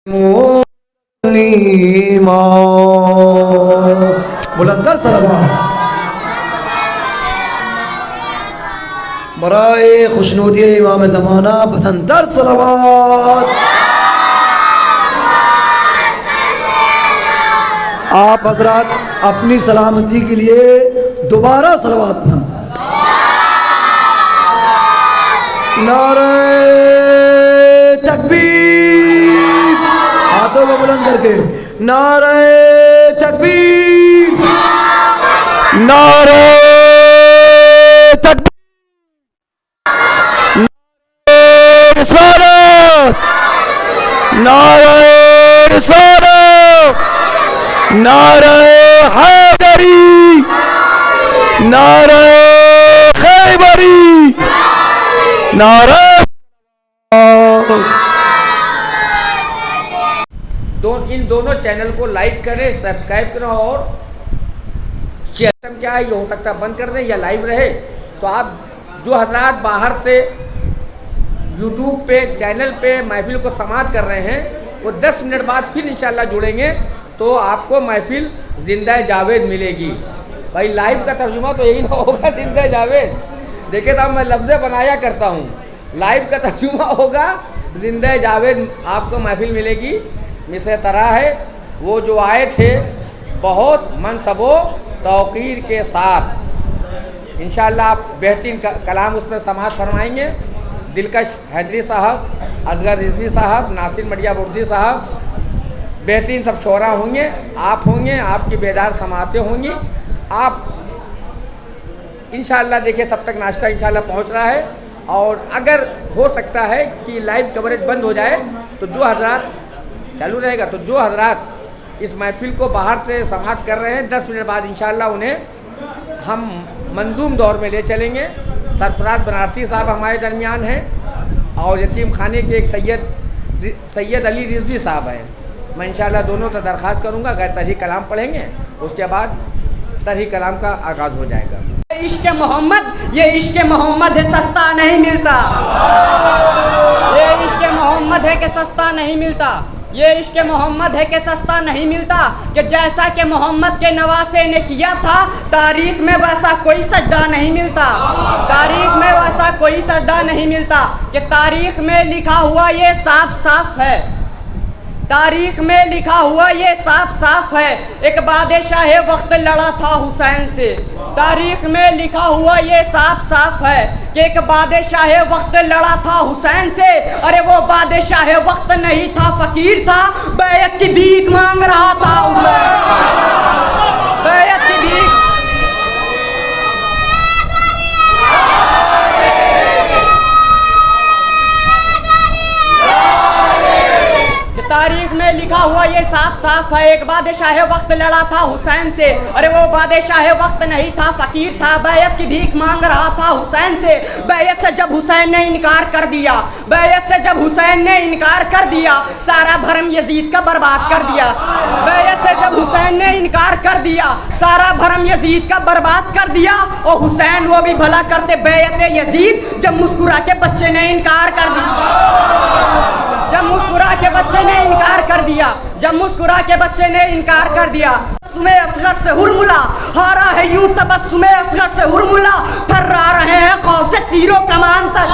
बुलंदर सलवात बराए खुशनूदी इमाम ज़माना बुलंदर सलवात। आप हजरात अपनी सलामती के लिए दोबारा सलवात ना नारे तकबीर, हाथों को बुलंद करके नारे तकबीर, नारे तकबीर, नारे रिसालत, नारे रिसालत, नारे हैदरी, नारे खैबरी, नारे इन दोनों चैनल को लाइक करें, सब्सक्राइब करें और सिस्टम क्या है ये हो सकता है बंद कर दें या लाइव रहे। तो आप जो हजरात बाहर से यूट्यूब पे चैनल पे महफिल को समाअत कर रहे हैं वो 10 मिनट बाद फिर इंशाल्लाह जुड़ेंगे तो आपको महफिल जिंदा जावेद मिलेगी। भाई लाइव का तर्जुमा तो यही ना होगा जिंदा जावेद। देखिए तो मैं लफ्ज़ बनाया करता हूँ, लाइव का तर्जुमा होगा जिंदा जावेद आपको महफिल मिलेगी। मिसे तरह है वो जो आए थे बहुत मनसबो तौकीर के साथ। इंशाअल्लाह आप बेहतरीन कलाम उस पर समाअत फरमाएंगे। दिलकश हैदरी साहब, असगर रिजवी साहब, नासिर मडिया बुर्दी साहब, बेहतरीन सब शोरा होंगे, आप होंगे, आपकी बेदार समाअतें होंगी। आप इंशाअल्लाह देखिए तब तक नाश्ता इंशाअल्लाह पहुंच रहा है और अगर हो सकता है कि लाइव कवरेज बंद हो जाए तो जो हजरात चालू रहेगा तो जो हजरात इस महफिल को बाहर से समाअत कर रहे हैं 10 मिनट बाद इंशाअल्लाह उन्हें हम मंजूम दौर में ले चलेंगे। सरफराज बनारसी साहब हमारे दरमियान हैं और यतीम खाने के एक सैयद अली रिजवी साहब हैं। मैं इंशाअल्लाह दोनों का दरख्वास्त करूँगा, गैर तरही कलाम पढ़ेंगे, उसके बाद तरही कलाम का आगाज़ हो जाएगा। इश्क मोहम्मद, ये इश्क मोहम्मद है सस्ता नहीं मिलता, ये इश्क मोहम्मद है कि सस्ता नहीं मिलता, ये इश्क मोहम्मद है कि सस्ता नहीं मिलता कि जैसा कि मोहम्मद के नवासे ने किया था तारीख में वैसा कोई सजदा नहीं मिलता, तारीख में वैसा कोई सजदा नहीं मिलता कि तारीख में लिखा हुआ ये साफ साफ है, तारीख में लिखा हुआ ये साफ साफ है। एक बादशाह वक्त लड़ा था हुसैन से, तारीख में लिखा हुआ ये साफ साफ है कि एक बादशाह वक्त लड़ा था हुसैन से। अरे वो बादशाह वक्त नहीं था, फकीर था, बैयत की भीख मांग रहा था हुसैन, बैयत की भीख। तारीख में लिखा हुआ ये साफ साफ है, एक बादशाह वक्त लड़ा था हुसैन से। अरे वो बादशाह वक्त नहीं था, फकीर था, बैयत की भीख मांग रहा था हुसैन से। बैयत से जब हुसैन ने इनकार कर दिया, बैयत से जब हुसैन ने इनकार कर दिया, सारा भरम यजीद का बर्बाद कर दिया। बैयत से जब हुसैन ने इनकार कर दिया, सारा भरम यजीद का बर्बाद कर दिया। और हुसैन वो भी भला करते बैयत यजीद जब मुस्कुरा के बच्चे ने इनकार कर दिया, जब मुस्कुरा के बच्चे ने इनकार कर दिया, जब मुस्कुरा के बच्चे ने इनकार कर दिया। तबस्सुमे असगर से हुरमुला हारा है यूं, तबस्सुमे असगर से हुरमुला थर्रा रहे हैं खौफ से तीरों कमान तक,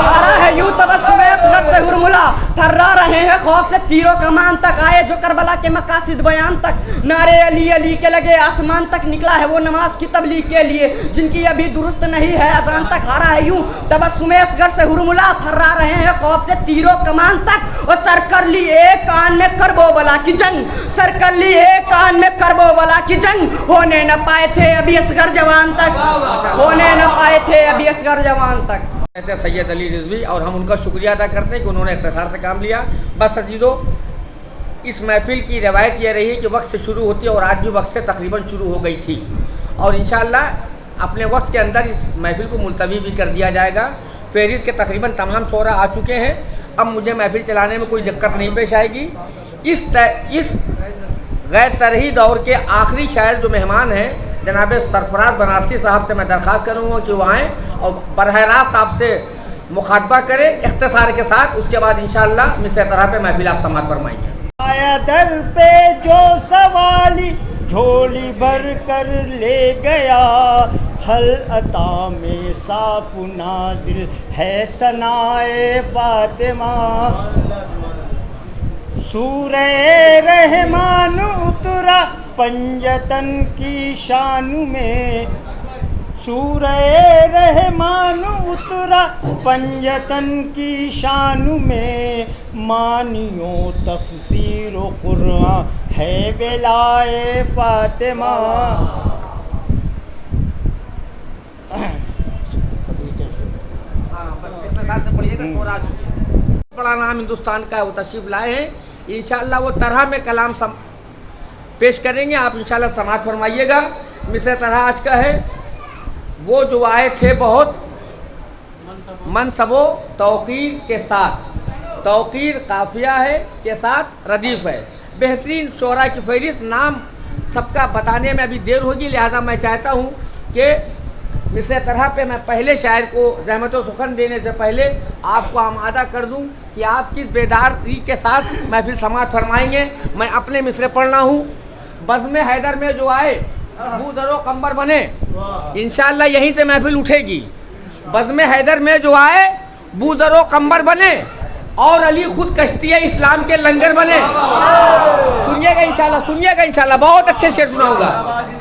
हारा है यूं तबस्सुमे असगर से हुरमुला थर्रा रहे हैं खौफ से तीरों कमान तक। आए जो करबला के मकासिद बयान तक, नारे अली अली के लगे आसमान तक, निकला है वो नमाज की तबलीग के लिए जिनकी अभी दुरुस्त नहीं है अजान तक। हारा है यूं तबस्सुमे असगर से हुरमुला थर्रा रहे हैं खौफ से तीरों कमान तक। और सर कर ली एक कान में करबो बला की जंग, सर कर ली एक कान में करबो बला की जंग, होने न पाए थे अभी असगर जवान तक, होने न पाए थे अभी असगर जवान तक। सैयद अली रिजवी और हम उनका शुक्रिया अदा करते हैं कि उन्होंने इख्तिसार से काम लिया। बस अजीजों, इस महफिल की रवायत यह रही है कि वक्त से शुरू होती है और आज भी वक्त से तकरीबन शुरू हो गई थी और इंशाअल्लाह अपने वक्त के अंदर इस महफिल को मुलतवी भी कर दिया जाएगा। फहरिस्त के तकरीबन तमाम शोरा आ चुके हैं, अब मुझे महफिल चलाने में कोई दिक्कत नहीं पेश आएगी। इस गैर तरही दौर के आखिरी शायर जो मेहमान हैं जनाब सरफराज बनारसी साहब से मैं दरख्वास्त करूँगा कि वो आएँ और बरह रास्त आपसे मुखातबा करें इख्तिसार के साथ, उसके बाद इंशाअल्लाह मिसरे तरह पे महफिल आप समात फरमाएंगे। आया दर पे जो सवाली झोली भर कर ले गया, हल अता में साफ नाजिल है सनाए फातिमा। सूरे रहमान उतरा पंजतन की शान में, सूरे रहमान उतरा पंजतन की शान में, मानियो तफसीर कुरान है बेलाए फातिमा। बड़ा नाम हिंदुस्तान का है, वो तशरीफ लाए हैं, इंशाअल्लाह वो तरह में कलाम पेश करेंगे, आप इंशाअल्लाह समात फरमाइएगा। मिसरे तरह आज का है, वो जो आए थे बहुत मनसबो तौकीर के साथ, तौकीर काफिया है के साथ रदीफ़ है, बेहतरीन शोरा की फहरिस्त, नाम सबका बताने में अभी देर होगी, लिहाजा मैं चाहता हूँ कि मिसरे तरह पे मैं पहले शायर को ज़हमत व सुखन देने से पहले आपको आमादा कर दूं कि आप किस बेदारी के साथ महफिल समात फरमाएंगे। मैं अपने मिसरे पढ़ना हूँ। बज़्म हैदर में जो आए बू दरो कंबर बने, इंशाअल्लाह यहीं से महफिल उठेगी। बज़्म हैदर में जो आए बू दरो कंबर बने, और अली खुद कश्ती इस्लाम के लंगर बने। सुनिएगा इंशाअल्लाह बहुत अच्छे से सुनाऊंगा।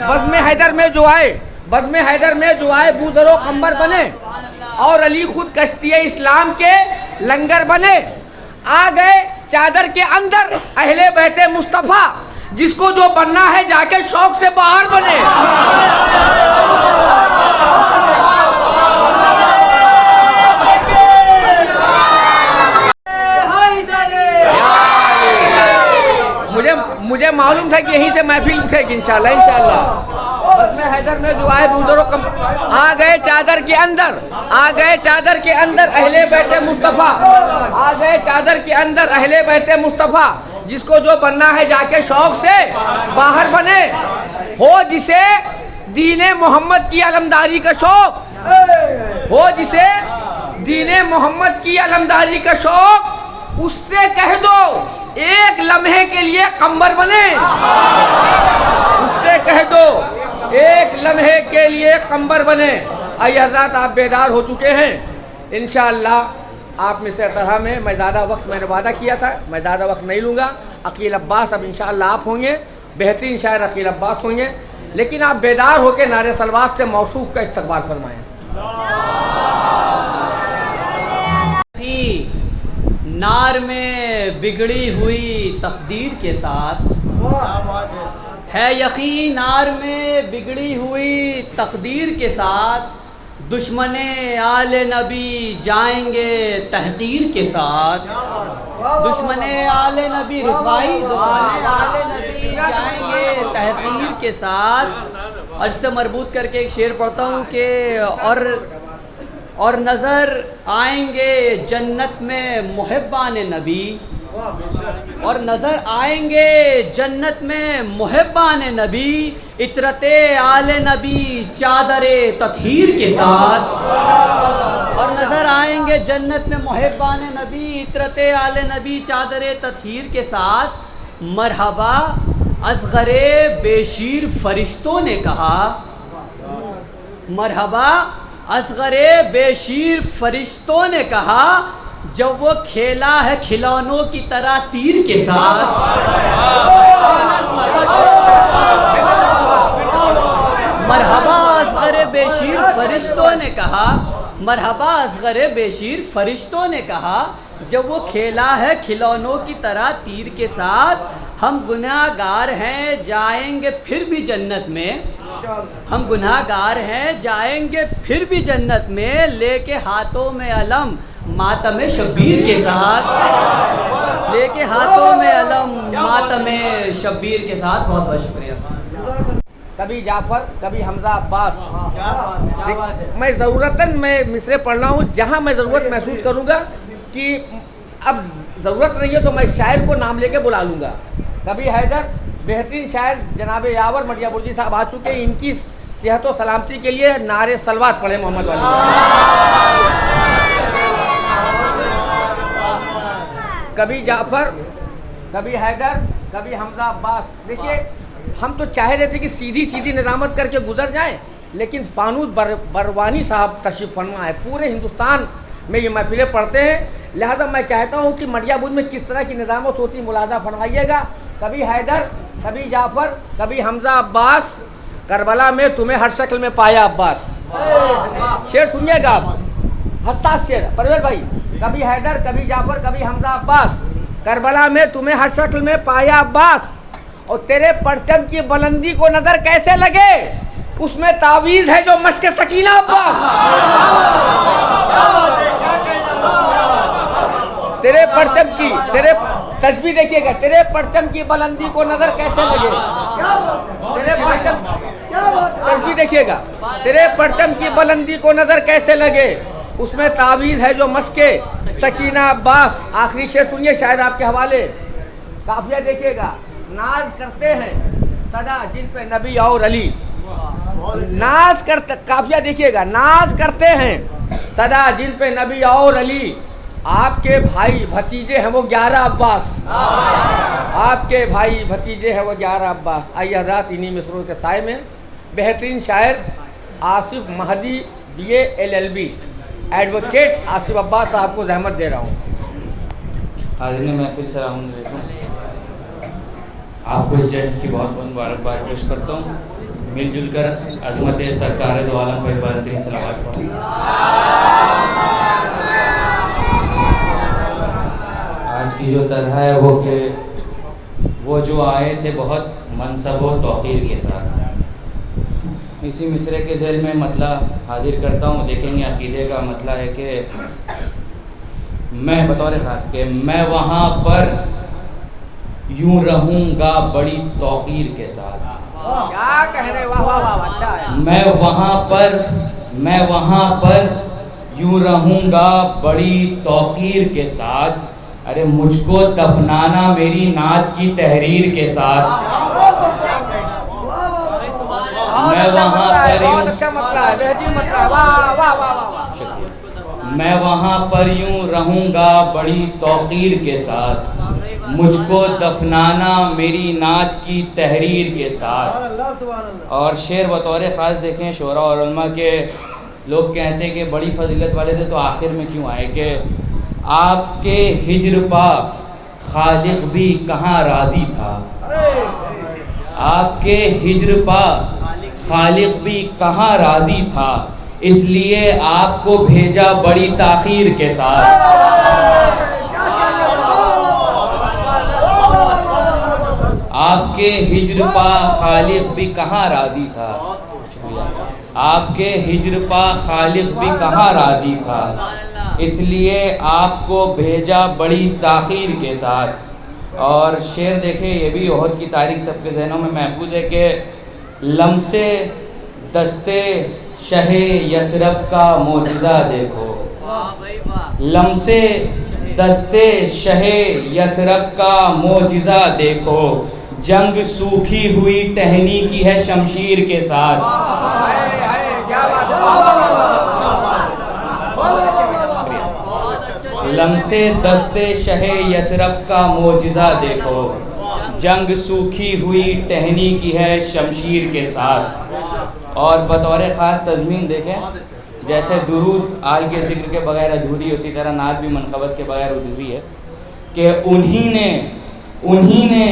बज़्म हैदर में जो आए, बज़्म हैदर में जो आए बू दरो कंबर बने, और अली खुद कश्ती इस्लाम के लंगर बने। आ गए चादर के अंदर अहले बैते मुस्तफ़ा, जिसको जो बनना है जाके शौक से बाहर बने। मुझे मालूम था कि यहीं से महफिल उठेगी इंशाअल्लाह। बज़्म हैदर में जो आए बुजुर्गों कम आ गए चादर के अंदर, आ गए चादर के अंदर अहले बैते मुस्तफ़ा, आ गए चादर के अंदर अहले बैते मुस्तफ़ा, जिसको जो बनना है जाके शौक से बाहर बने। हो जिसे दीने मोहम्मद की अलमदारी का शौक, हो जिसे दीने मोहम्मद की अलमदारी का शौक, उससे कह दो एक लम्हे के लिए कंबर बने। उससे कह दो एक लम्हे के लिए कंबर बने। आइए हज़रात, आप बेदार हो चुके हैं इंशाअल्लाह। आप में से तरह में मैं ज़्यादा वक्त, मैंने वादा किया था मैं ज़्यादा वक्त नहीं लूँगा। अकील अब्बास अब इंशाअल्लाह आप होंगे, बेहतरीन शायर अकील अब्बास होंगे, लेकिन आप बेदार होकर नारे सलवात से मौसूफ का इस्तकबाल फरमाएँ। नार में बिगड़ी हुई तकदीर के साथ है यकीन, नार में बिगड़ी हुई तकदीर के साथ, दुश्मने आले नबी जाएंगे तहकीर के साथ। दुश्मने आले नबी रुसवाई, दुश्मने आले नबी जाएंगे तहकीर के साथ। और इससे मरबूत करके एक शेर पढ़ता हूँ कि और नज़र आएंगे जन्नत में मुहिब्बान नबी, और नज़र आएंगे जन्नत में मुहिब्बान नबी, इतरते आले नबी चादरे तत्हीर के साथ। और नज़र आएंगे जन्नत में मुहिब्बान नबी, इतरते आले नबी चादरे तत्हीर के साथ। मरहबा असगरे बेशीर फरिश्तों ने कहा, मरहबा असगरे बेशीर फरिश्तों ने कहा, जब वो खेला है खिलौनों की तरह तीर के साथ। मरहबा असगरे बेशीर फरिश्तों ने कहा, मरहबा असगरे बेशीर फरिश्तों ने कहा, जब वो खेला है खिलौनों की तरह तीर के साथ। हम गुनाहगार हैं जाएंगे फिर भी जन्नत में, हम गुनाहगार हैं जाएंगे फिर भी जन्नत में, लेके हाथों में अलम मातम शब्बीर के साथ, लेके हाथों में अलम मातम शब्बीर के साथ। बहुत बहुत शुक्रिया। कभी जाफ़र, कभी हमजा अब्बास। मैं ज़रूरतन मैं मिसरे पढ़ रहा हूँ, जहाँ मैं ज़रूरत महसूस करूँगा कि अब ज़रूरत नहीं है तो मैं शायर को नाम लेके बुला लूँगा। कभी हैदर, बेहतरीन शायर जनाब यावर मटिया बुर्जी साहब आ चुके हैं, इनकी सेहत व सलामती के लिए नारे सलवात पढ़े मोहम्मद वाली। कभी जाफर, कभी हैदर, कभी हमजा अब्बास। देखिए हम तो चाह रहे थे कि सीधी सीधी निज़ामत करके गुजर जाएं, लेकिन फानूस बरवानी साहब तशरीफ़ फरमा है, पूरे हिंदुस्तान में ये महफिलें पढ़ते हैं, लिहाजा मैं चाहता हूँ कि मटियाबुर्ज में किस तरह की निज़ामत होती मुलाजा फरमाइएगा। कभी हैदर, कभी जाफ़र, कभी हमजा अब्बास, करबला में तुम्हें हर शक्ल में पाया अब्बास। शेर सुनिएगा आप, हसास शेर परवेज भाई। कभी हैदर, कभी जाफ़र, कभी हमजा अब्बास, करबला में तुम्हें हर शक्ल में पाया अब्बास, और तेरे परचम की बुलंदी को नजर कैसे लगे, उसमें तावीज़ है जो मश्क सकीना अब्बास। तेरे परचम की, तेरे तस्बीह देखिएगा, तेरे परचम की बुलंदी को नजर कैसे लगे, तेरे परचम तस्बीह देखिएगा, तेरे परचम की बुलंदी को नजर कैसे लगे, उसमें तावीज़ है जो मश्क सकीना अब्बास। आखिरी शेर सुनिए शायद आपके हवाले, काफिया देखिएगा। नाज करते हैं सदा जिन पे नबी और अली, नाज करते, काफिया देखिएगा, नाज करते हैं सदा जिन पे नबी और अली, आपके भाई भतीजे हैं वो 11 अब्बास, आपके भाई भतीजे हैं वो 11 अब्बास। आइए हज़रात इन्हीं मिसरों के साए में बेहतरीन शायर Asif Mahdi BA LLB advocate Asif Abbas साहब को जहमत दे रहा हूँ। हाज़िरीन महफिल सलाम अलैकुम। आपको इस जश्न की बहुत बहुत मुबारकबाद पेश करता हूँ। मिलजुल कर अज़मत सरकार दो आलम पर इबादत सलावत पढ़ें। आज की जो तरह है वो कि वो जो आए थे बहुत मनसब व तौक़ीर के साथ। इसी मिसरे के ज़ेल में मतला हाजिर करता हूँ। देखेंगे अक़ीदे का मतला है कि मैं बतौर ख़ास के मैं वहाँ पर यूँ रहूँगा बड़ी तौक़ीर के साथ। क्या कह रहे, वाह वाह वाह, अच्छा है। मैं वहाँ पर यूँ रहूँगा बड़ी तौक़ीर के साथ। अरे मुझको दफनाना मेरी नात की तहरीर के साथ। मैं वहाँ पर यूँ रहूँगा बड़ी तौक़ीर के साथ। मुझको दफनाना मेरी नात की तहरीर के साथ। और शेर बतौर ख़ास देखें, शोरा और उलमा के लोग कहते हैं कि बड़ी फजीलत वाले थे तो आखिर में क्यों आए कि आपके हिज्र पा खालिक भी कहाँ राज़ी था। आपके हिज्र पा खालिक भी कहाँ राज़ी था, इसलिए आपको भेजा बड़ी ताख़ीर के साथ। आपके हिज्र पा खालिक भी कहाँ राज़ी था, आपके हिज्र पा खालिक भी कहाँ राज़ी था, इसलिए आपको भेजा बड़ी ताख़ीर के साथ। और शेर देखें, ये भी ओहद की तारीख़ सबके जहनों में महफूज है कि लम्से दस्ते शहे यसरब का मोजिज़ा देखो। लम्से दस्ते शहे यसरब का मोजिज़ा देखो, जंग सूखी हुई टहनी की है शमशीर के साथ। लम्से दस्ते शहे यसरब का मोजिज़ा देखो, जंग सूखी हुई टहनी की है शमशीर के साथ। और बतौर ख़ास तज़मीन देखें, जैसे दुरूद आल के ज़िक्र के बगैर अधूरी है, उसी तरह नात भी मनक़बत के बगैर अधूरी है कि उन्हीं ने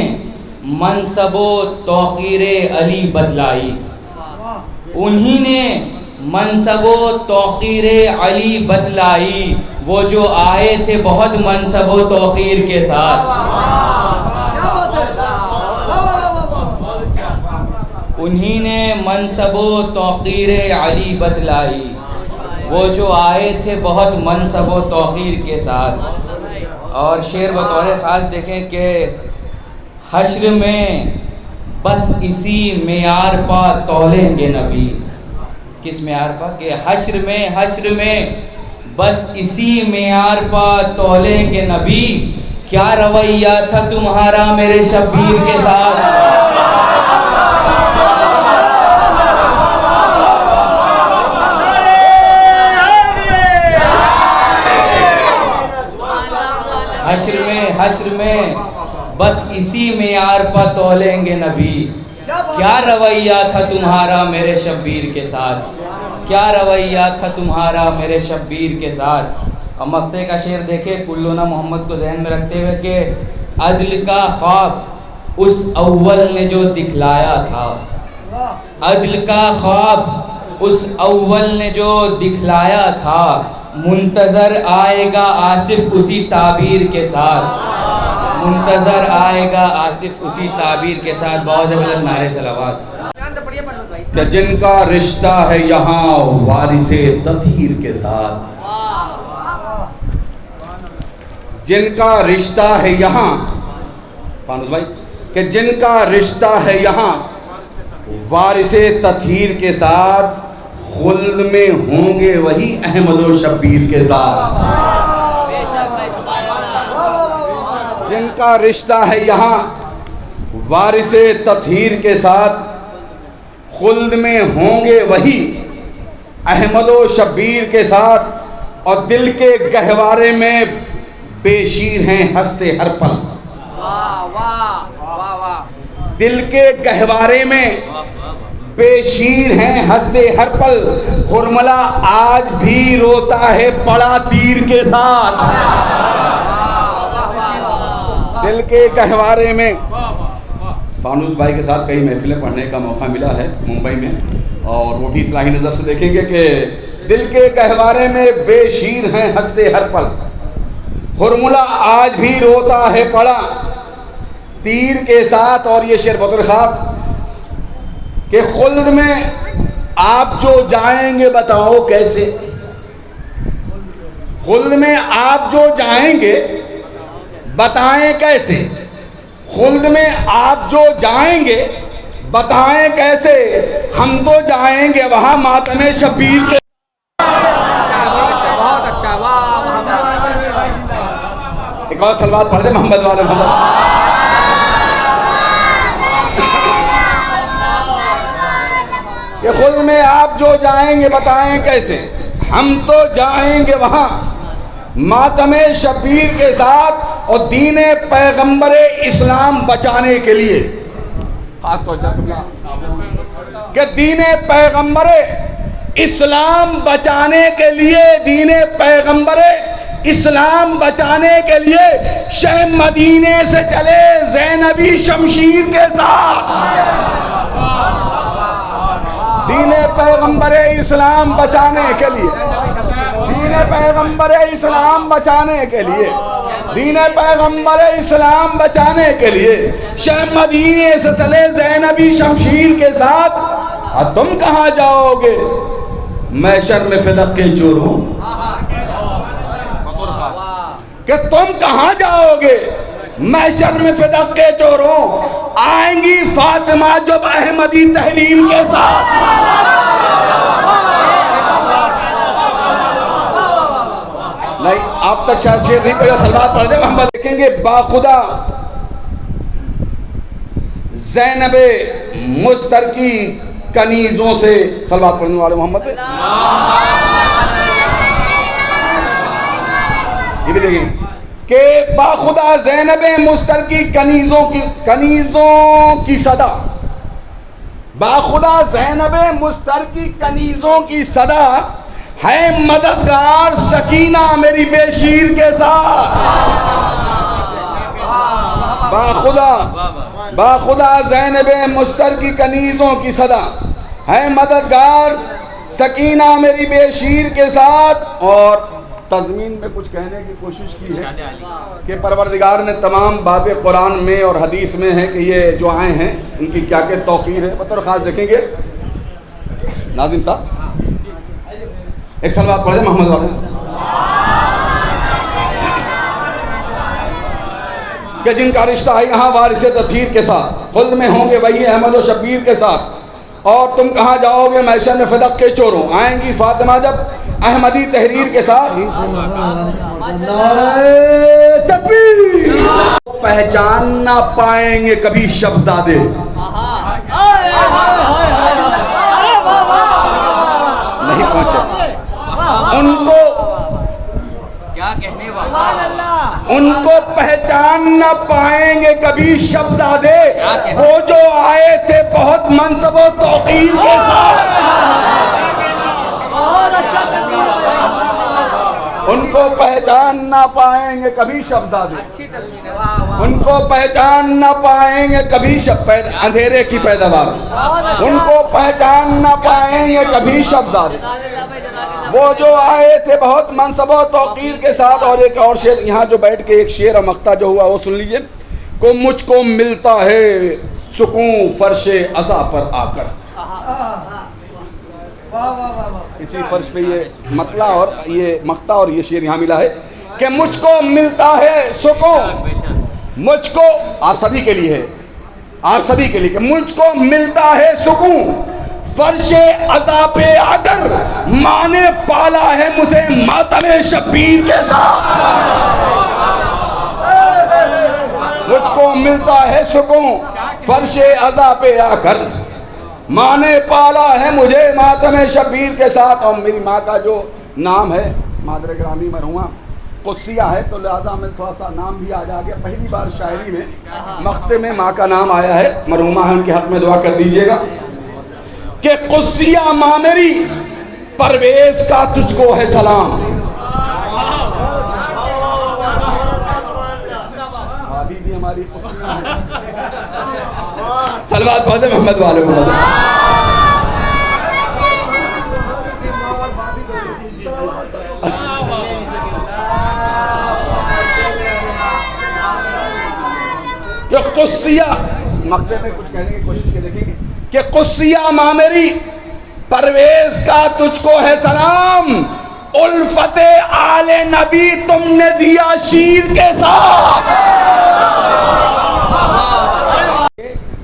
मनसबो तौक़ीरे अली बतलाई। उन्हीं ने मनसबो तौक़ीरे अली बतलाई, वो जो आए थे बहुत मनसबो तौक़ीर के साथ। उन्हीं ने मनसबो तौक़ीरे अली बतलाई, वो जो आए थे बहुत मनसबो तौक़ीर के साथ। और शेर बतौर ख़ास देखें कि हश्र में बस इसी मेयार पा तौलेंगे नबी। किस मेयार पा? कि हश्र में बस इसी मेयार पा तौलेंगे नबी। क्या रवैया था तुम्हारा मेरे शब्बीर के साथ। हश्र में बस इसी मेयार पर तौलेंगे नबी। क्या रवैया था तुम्हारा मेरे शब्बीर के साथ, क्या रवैया था तुम्हारा मेरे शब्बीर के साथ। और मक्ते का शेर देखे कुल्लुना मोहम्मद को जहन में रखते हुए कि अदल का ख्वाब उस अव्वल ने जो दिखलाया था, अदल का ख्वाब उस अव्वल ने जो दिखलाया था, मुंतज़र आएगा आसिफ उसी ताबीर के साथ, मुंतज़र आएगा आसिफ उसी ताबीर के साथ। बहुत जबरदस्त नारे सलावत। कि जिनका रिश्ता है यहाँ वारिसे ततीर के साथ, जिनका रिश्ता है यहाँ फानुस भाई, कि जिनका रिश्ता है यहाँ वारिसे ततीर के साथ, खुल्द में होंगे वही अहमद और शब्बीर के साथ। जिनका रिश्ता है यहाँ वारिसे ततीर के साथ, खुल्द में होंगे वही अहमद और शब्बीर के साथ। और दिल के गहवारे में बेशीर हैं हंसते हर पल, वाह वाह वाह वाह। दिल के गहवारे में बेशीर हैं हंसते हर पल। हुरमला आज भी रोता है पड़ा तीर के साथ, दिल के गहवारे में। फानूस भाई के साथ कई महफिलें पढ़ने का मौका मिला है मुंबई में, और वो भी इस्लाही नज़र से देखेंगे कि दिल के गहवारे में बेशीर हैं हंसते हर पल। हुरमुला आज भी रोता है पड़ा तीर के साथ। और ये शेर बतौर खास कि खुल्द में आप जो जाएंगे बताओ कैसे, खुल्द में आप जो जाएंगे बताएं कैसे, खुल्द में आप जो जाएंगे बताएं कैसे। हम तो जाएंगे वहां मातमे शबीर के। बहुत अच्छा वाह। एक और सलवात पढ़ दे मोहम्मद वाले मोहम्मद। कि खुद में आप जो जाएंगे बताएं कैसे, हम तो जाएंगे वहां मातमे शबीर के साथ और दीने पैगंबरे इस्लाम बचाने के लिए। खास तौर कि दीने पैगंबरे इस्लाम बचाने के लिए, दीने पैगंबरे इस्लाम बचाने के लिए शह मदीने से चले ज़ैनबी शमशीर के साथ। दीने पैगंबरे इस्लाम बचाने के लिए, दीने पैगंबरे इस्लाम बचाने के लिए, दीने पैगंबरे इस्लाम बचाने के लिए शह मदीने से चले ज़ैनबी शमशीर के साथ। और तुम कहाँ जाओगे मैशर में फिदक के चोरों, कि तुम कहाँ जाओगे मैशर में फिदक के चोरों। आएंगी फातिमा जब अहमदी तहरीर के साथ। नहीं आप तक शायद शेर नहीं पढ़ा, सलवात पढ़ दे मोहम्मद। देखेंगे बाखुदा ज़ैनबे मुस्तरकी कनीजों से, सलवात पढ़ने वाले मोहम्मद। ये भी देखेंगे कि बाखुदा ज़ैनबे मुस्तरकी कनीजों की सदा, बाखुदा ज़ैनबे मुस्तरकी कनीजों की सदा है मददगार सकीना मेरी बेशीर के साथ। बाखुदा ज़ैनबे मुस्तरकी कनीजों की सदा है मददगार सकीना मेरी बेशीर के साथ। और तज़मीन में कुछ कहने की कोशिश की है कि परवरदिगार ने तमाम बातें कुरान में और हदीस में हैं कि ये जो आए हैं उनकी क्या क्या तौक़ीर है। बतौर ख़ास देखेंगे नाज़िम साहब एक सलवात पढ़े मोहम्मद वाले। कि जिनका रिश्ता है यहाँ वारिसे तथीर के साथ, खुद में होंगे वही अहमद और शबीर के साथ। और तुम कहाँ जाओगे मैशर में फिदक के चोरों। आएंगी फातिमा जब अहमदी तहरीर के साथ। पहचान ना पाएंगे कभी शब्ज़ादे, नहीं पहुंचे उनको। क्या कहते उनको पहचान न पाएंगे कभी शहजादे, वो जो आए थे बहुत मनसब व तौकीर के साथ। उनको पहचान न पाएंगे कभी शहजादे, अच्छी तस्वीर है, वाह वाह। उनको पहचान न पाएंगे कभी अंधेरे की पैदावार, उनको पहचान न पाएंगे कभी शहजादे, वो जो आए थे बहुत मनसब व तौकीर के साथ। और एक और शेर यहाँ जो बैठ के एक शेर और मख्ता जो हुआ वो सुन लीजिए। को मुझको मिलता है सुकून फर्शे अज़ा पर आकर। वाह वाह वाह वाह। इसी फर्श पे ये मतला और ये मख्ता और ये शेर यहाँ मिला है कि मुझको मिलता है सुकून, मुझको आप सभी के लिए है, आप सभी के लिए कि मुझको मिलता है सुकून फर्शे अज़ा पे आकर, माने पाला है मुझे मातमे शबीर के साथ। मुझको मिलता है सुकून फर्शे अज़ा पे आकर, माँ ने पाला है मुझे मातमे शबीर के साथ। और मेरी माँ का जो नाम है मादर ग्रामी मरहुमा कुस्सिया है, तो लिहाजा में थोड़ा सा नाम भी आ गया। पहली बार शायरी में मख्ते में माँ का नाम आया है, मरहुमा है, उनके हक में दुआ कर दीजिएगा कि कुस्सिया माँ मेरी परवेज का तुझको है सलाम। अभी भी हमारी कुस्सिया है। सलवात पढ़े मोहम्मद वाले मोहम्मद। कि कुस्सिया मक्ते में कुछ कहने की कोशिश के देखेंगे कि कुस्सिया माँ मेरी परवेज का तुझको है सलाम, उल्फते आले नबी तुमने दिया शीर के साथ।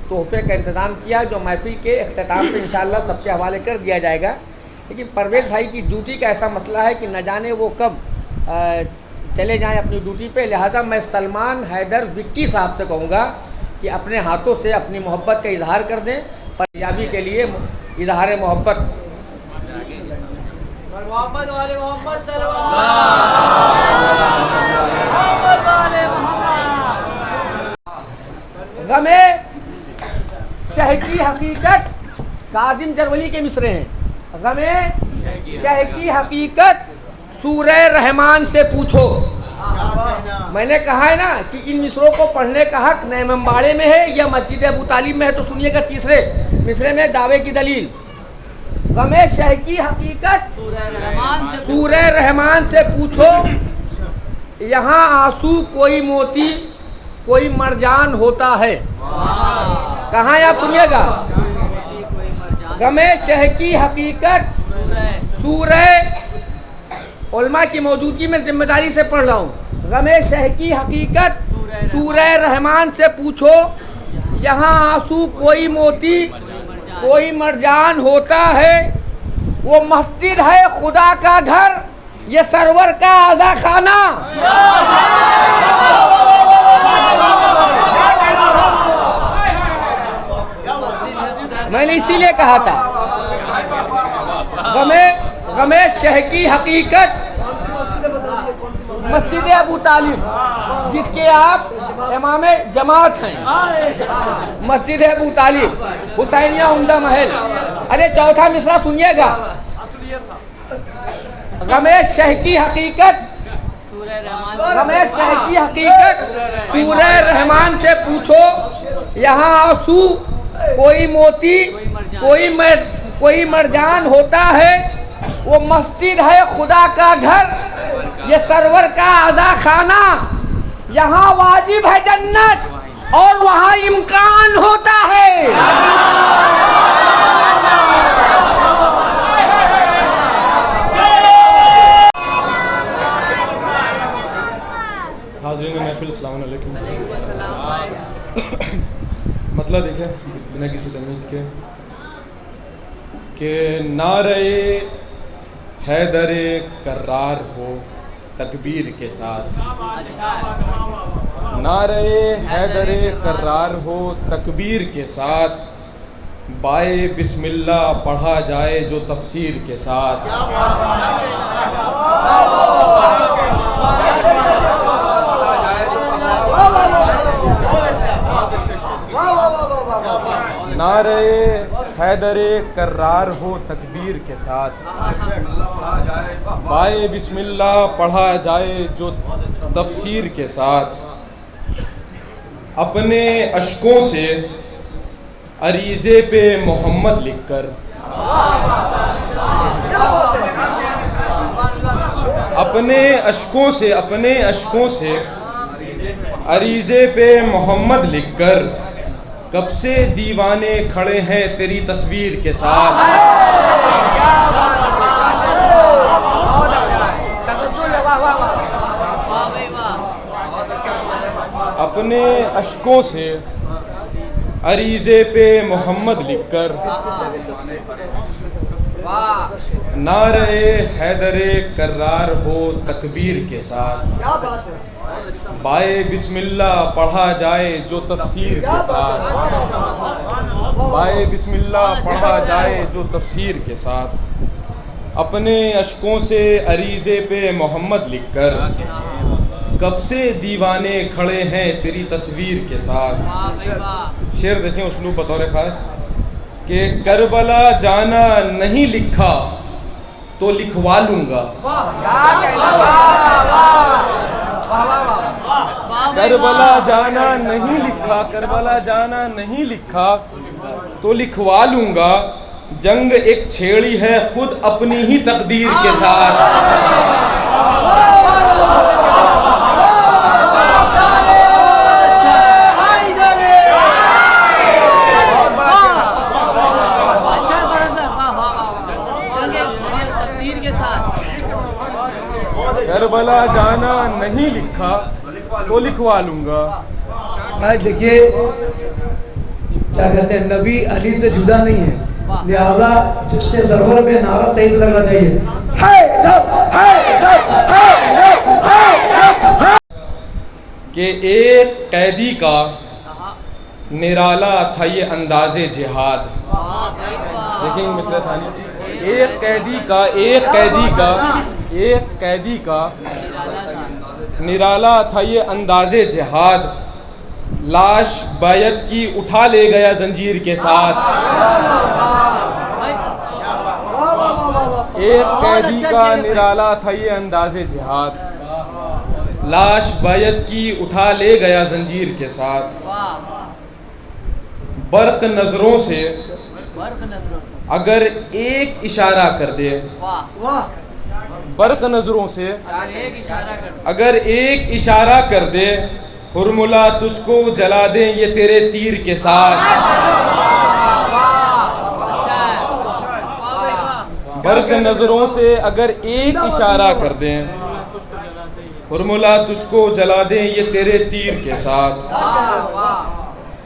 तोहफे का इंतज़ाम किया जो महफिल के अख्ताम पे इंशाअल्लाह सबसे हवाले कर दिया जाएगा। लेकिन परवेज़ भाई की ड्यूटी का ऐसा मसला है कि न जाने वो कब चले जाएं अपनी ड्यूटी पे, लिहाजा मैं सलमान हैदर विक्की साहब से कहूँगा कि अपने हाथों से अपनी मोहब्बत का इजहार कर दें। पंजाबी के लिए इजहार मोहब्बत। गमे शह की हकीकत काजिम जरवली के मिसरे हैं। गमे शह की हकीकत सूरह रहमान से पूछो। मैंने कहा है ना कि इन मिसरों को पढ़ने का हक न इमामबाड़े में है या मस्जिद अबू तालिब में है, तो सुनिएगा तीसरे मिसरे में दावे की दलील। गमे शह की हकीकत सूरह रहमान से पूछो, यहाँ आंसू कोई मोती कोई मरजान होता है। कहाँ आप सुनिएगा, गमे शह की हकीकत सूरह उलमा की मौजूदगी में जिम्मेदारी से पढ़ रहा हूँ। गमे शह की हकीकत सूरह रहमान से पूछो, यहाँ आंसू कोई मोती कोई मरजान होता है। वो मस्जिद है खुदा का घर, ये सरवर का आज़ा खाना। मैंने इसीलिए कहा था गमे शह की हकीकत मस्जिद अबू तालिब, जिसके आप इमाम जमात हैं। मस्जिद अबू तालिब, हुसैनिया उम्दा महल। अरे चौथा मिसरा सुनिएगा, गमे शह की हकीकत गमे शह की हकीकत सूरह रहमान से पूछो, यहाँ आंसू कोई मोती कोई मरजान होता है। वो मस्जिद है खुदा का घर, ये सरवर का आज़ा खाना। यहाँ वाजिब है जन्नत और वहाँ इम्कान होता है। हाज़रीन महफिल अस्सलाम वालेकुम। मतलब देखें बिना किसी तमीज़ के कि नारे हैदरे कर्रार हो तकबीर के साथ, नारे हैदरे कर्रार हो तकबीर के साथ, बाए बिस्मिल्लाह पढ़ा जाए जो तफसीर के साथ। नारे हैदरे कर्रार हो तकबीर के साथ, बाए बिस्मिल्लाह पढ़ा जाए जो तफसीर के साथ, अपने अशकों से अरीज़े पे मोहम्मद लिखकर, अपने अशकों से अरीज़े पे मोहम्मद लिखकर, कब से दीवाने खड़े हैं तेरी तस्वीर के साथ। अपने अशकों से अरीज़े पे मोहम्मद लिखकर, नारे हैदरे कर्रार हो तकबीर के साथ, बाए बिस्मिल्लाह पढ़ा जाए जो तफसीर के साथ, बाए बिस्मिल्लाह पढ़ा जाए जो तफसीर के साथ, अपने अशकों से अरीज़े पे मोहम्मद लिखकर, कब से दीवाने खड़े हैं तेरी तस्वीर के साथ। शेर देखें उसलूब बतौर ख़ास कि करबला जाना नहीं लिखा तो लिखवा लूंगा, करबला जाना नहीं लिखा, करबला जाना नहीं लिखा तो लिखवा लूंगा, जंग एक छेड़ी है खुद अपनी ही तकदीर के साथ। करबला जाना नहीं लिखा तो लिखवा लूंगा। भाई देखिए क्या कहते हैं, नबी अली से जुदा नहीं है, लिहाजा जिसके सरवर में नारा सही से लगना चाहिए, कि एक कैदी का निराला था ये अंदाज़े जिहाद। देखेंगे मिसले सानी, एक कैदी का निराला था ये अंदाज़े जिहाद, लाश बैत की उठा ले गया जंजीर के साथ। एक कैदी का निराला था ये अंदाज़े जिहाद, लाश बैत की उठा ले गया जंजीर के साथ। बर्क नजरों से अगर एक इशारा कर दे, बर्क नजरों से अगर एक इशारा कर दे, हुरमुला तुझको जला दें ये तेरे तीर के साथ। बर्क नजरों से अगर एक इशारा कर दें, हुरमुला तुझको जला दें ये तेरे तीर के साथ।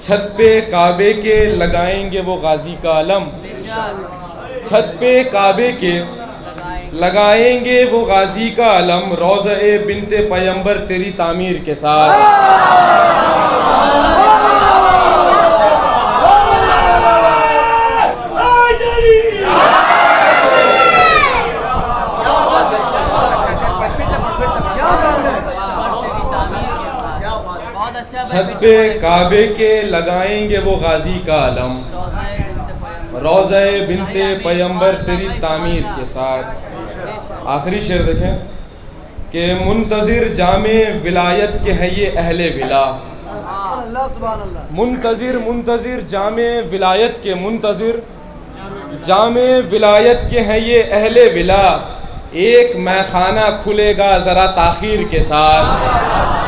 छत पे काबे के लगाएंगे वो गाजी का अलम, छत पे काबे के लगाएंगे वो गाजी का अलम, रोज़े बिनते पैगंबर तेरी तामीर के साथ। छत पे काबे के लगाएंगे वो गाजी का अलम, रोज़े बिनते पैगंबर तेरी तामीर के साथ। आखिरी शेर देखें कि मुंतज़िर जामे विलायत के हैं ये अहले विला, मुंतज़िर जामे विलायत के, मुंतज़िर जामे विलायत के हैं ये अहले विला, एक मैखाना खुलेगा ज़रा ताख़ीर के साथ।